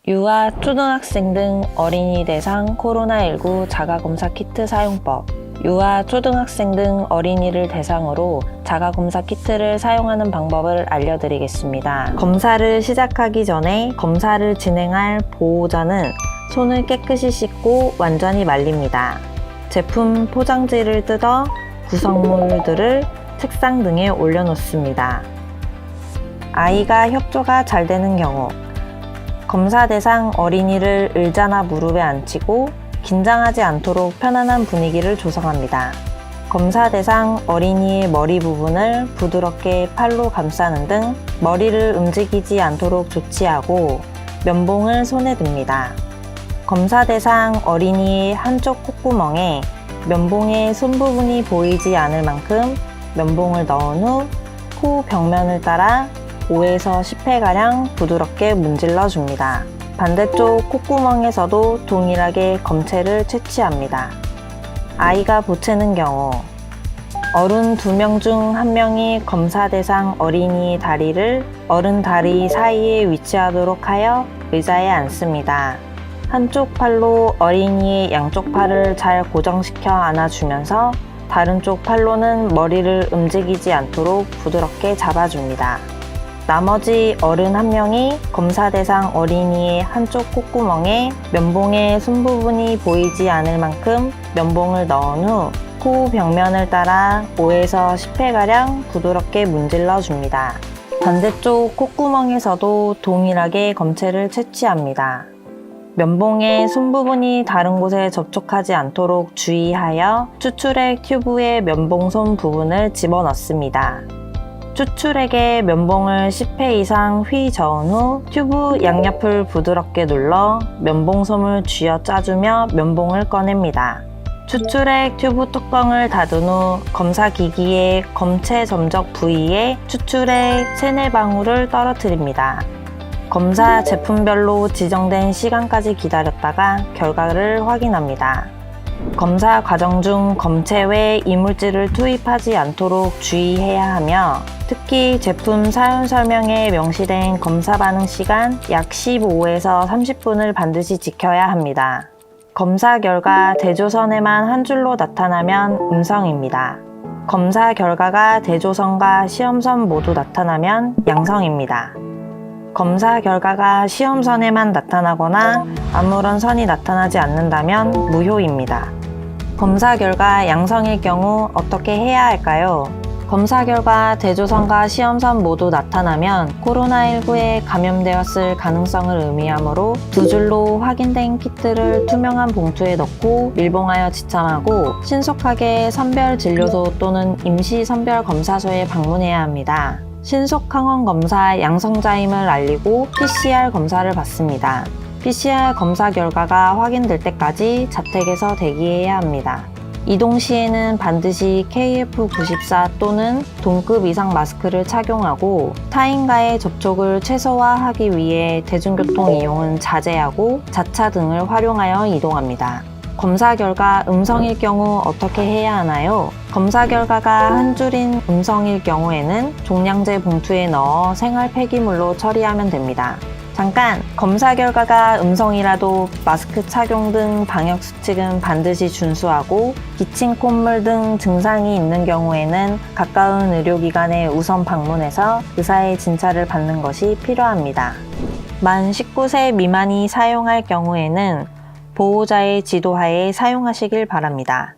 유아, 초등학생 등 어린이 대상 코로나19 자가검사 키트 사용법. 유아, 초등학생 등 어린이를 대상으로 자가검사 키트를 사용하는 방법을 알려드리겠습니다. 검사를 시작하기 전에 검사를 진행할 보호자는 손을 깨끗이 씻고 완전히 말립니다. 제품 포장지를 뜯어 구성물들을 책상 등에 올려놓습니다. 아이가 협조가 잘 되는 경우 검사 대상 어린이를 의자나 무릎에 앉히고 긴장하지 않도록 편안한 분위기를 조성합니다. 검사 대상 어린이의 머리 부분을 부드럽게 팔로 감싸는 등 머리를 움직이지 않도록 조치하고 면봉을 손에 듭니다. 검사 대상 어린이의 한쪽 콧구멍에 면봉의 손 부분이 보이지 않을 만큼 면봉을 넣은 후 코 벽면을 따라 5에서 10회가량 부드럽게 문질러 줍니다. 반대쪽 콧구멍에서도 동일하게 검체를 채취합니다. 아이가 보채는 경우 어른 2명 중 1명이 검사 대상 어린이의 다리를 어른 다리 사이에 위치하도록 하여 의자에 앉습니다. 한쪽 팔로 어린이의 양쪽 팔을 잘 고정시켜 안아주면서 다른 쪽 팔로는 머리를 움직이지 않도록 부드럽게 잡아줍니다. 나머지 어른 1명이 검사 대상 어린이의 한쪽 콧구멍에 면봉의 손 부분이 보이지 않을 만큼 면봉을 넣은 후 코 벽면을 따라 5에서 10회가량 부드럽게 문질러 줍니다. 반대쪽 콧구멍에서도 동일하게 검체를 채취합니다. 면봉의 손 부분이 다른 곳에 접촉하지 않도록 주의하여 추출액 튜브에 면봉손 부분을 집어넣습니다. 추출액에 면봉을 10회 이상 휘 저은 후 튜브 양옆을 부드럽게 눌러 면봉솜을 쥐어 짜주며 면봉을 꺼냅니다. 추출액 튜브 뚜껑을 닫은 후 검사 기기의 검체 점적 부위에 추출액 3-4방울을 떨어뜨립니다. 검사 제품별로 지정된 시간까지 기다렸다가 결과를 확인합니다. 검사 과정 중 검체 외 이물질을 투입하지 않도록 주의해야 하며 특히 제품 사용 설명에 명시된 검사 반응 시간 약 15에서 30분을 반드시 지켜야 합니다. 검사 결과 대조선에만 한 줄로 나타나면 음성입니다. 검사 결과가 대조선과 시험선 모두 나타나면 양성입니다. 검사 결과가 시험선에만 나타나거나 아무런 선이 나타나지 않는다면 무효입니다. 검사 결과 양성일 경우 어떻게 해야 할까요? 검사 결과 대조선과 시험선 모두 나타나면 코로나19에 감염되었을 가능성을 의미하므로 2줄로 확인된 키트를 투명한 봉투에 넣고 밀봉하여 지참하고 신속하게 선별진료소 또는 임시선별검사소에 방문해야 합니다. 신속항원검사 양성자임을 알리고 PCR 검사를 받습니다. PCR 검사 결과가 확인될 때까지 자택에서 대기해야 합니다. 이동 시에는 반드시 KF94 또는 동급 이상 마스크를 착용하고 타인과의 접촉을 최소화하기 위해 대중교통 이용은 자제하고 자차 등을 활용하여 이동합니다. 검사 결과 음성일 경우 어떻게 해야 하나요? 검사 결과가 한 줄인 음성일 경우에는 종량제 봉투에 넣어 생활 폐기물로 처리하면 됩니다. 잠깐! 검사 결과가 음성이라도 마스크 착용 등 방역 수칙은 반드시 준수하고 기침, 콧물 등 증상이 있는 경우에는 가까운 의료기관에 우선 방문해서 의사의 진찰을 받는 것이 필요합니다. 만 19세 미만이 사용할 경우에는 보호자의 지도하에 사용하시길 바랍니다.